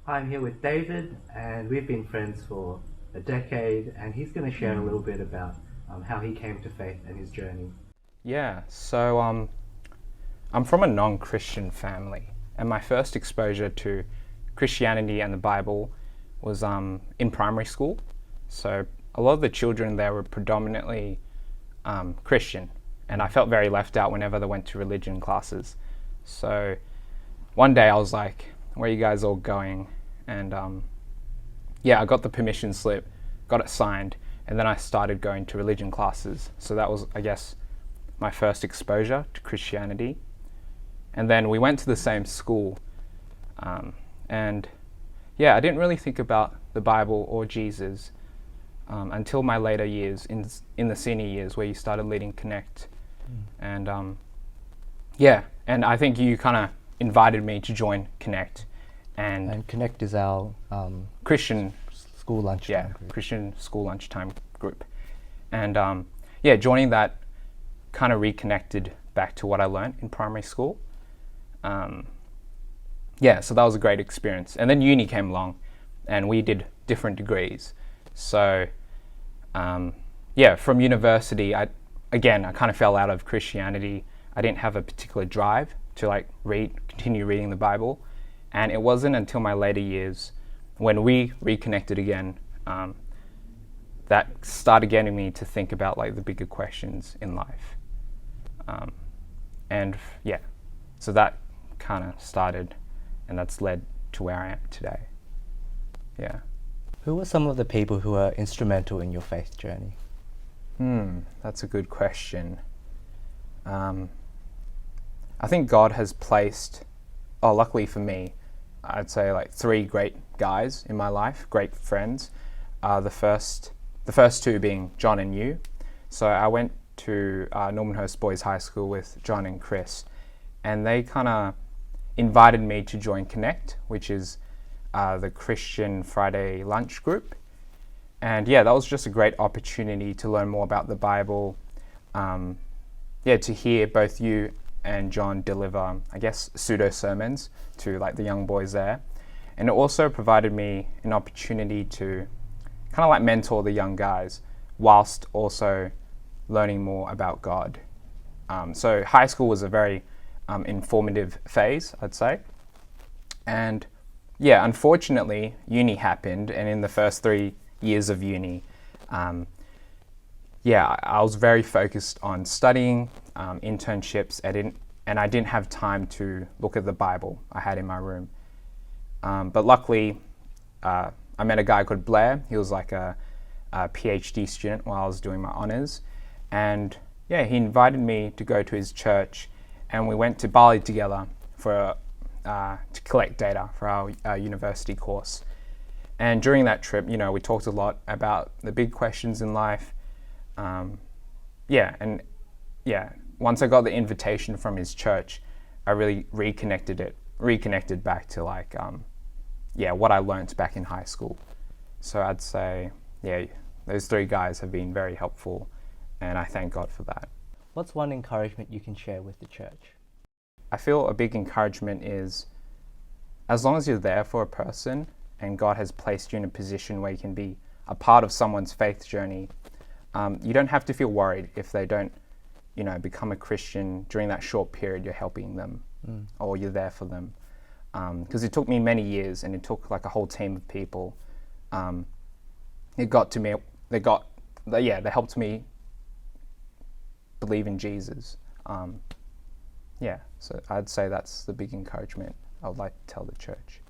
I'm here with David, and we've been friends for a decade, and he's going to share a little bit about how he came to faith and his journey. I'm from a non-Christian family, and my first exposure to Christianity and the Bible was in primary school. So a lot of the children there were predominantly Christian, and I felt very left out whenever they went to religion classes. So one day I was like, "Where are you guys all going?" And I got the permission slip, got it signed, and then I started going to religion classes. So that was, I guess, my first exposure to Christianity. And then we went to the same school, and I didn't really think about the Bible or Jesus until my later years, in the senior years, where you started leading Connect. And and I think you kind of invited me to join Connect. And Connect is our Christian school lunchtime group. Christian school lunchtime group. And joining that kind of reconnected back to what I learned in primary school. So that was a great experience. And then uni came along, and we did different degrees. So from university, I kind of fell out of Christianity. I didn't have a particular drive to continue reading the Bible. And it wasn't until my later years, when we reconnected again, that started getting me to think about the bigger questions in life. So that kind of started, and that's led to where I am today. Yeah. Who were some of the people who were instrumental in your faith journey? That's a good question. I think God has placed, luckily for me, I'd say three great guys in my life, great friends. The first two being John and you. So I went to Norman Hurst Boys High School with John and Chris, and they kind of invited me to join Connect, which is the Christian Friday lunch group. And that was just a great opportunity to learn more about the Bible, to hear both you and John deliver, I guess, pseudo sermons to the young boys there. And it also provided me an opportunity to kind of mentor the young guys whilst also learning more about God. So high school was a very informative phase, I'd say. And unfortunately, uni happened, and in the first 3 years of uni, I was very focused on studying, internships, and I didn't have time to look at the Bible I had in my room. But luckily, I met a guy called Blair. He was a PhD student while I was doing my honors. And he invited me to go to his church, and we went to Bali together to collect data for our university course. And during that trip, we talked a lot about the big questions in life. Once I got the invitation from his church, I really reconnected back to what I learned back in high school. So I'd say, those three guys have been very helpful, and I thank God for that. What's one encouragement you can share with the church? I feel a big encouragement is, as long as you're there for a person and God has placed you in a position where you can be a part of someone's faith journey, you don't have to feel worried if they don't, become a Christian during that short period you're helping them or you're there for them. Because it took me many years, and it took a whole team of people. It got to me. They helped me believe in Jesus. So I'd say that's the big encouragement I would like to tell the church.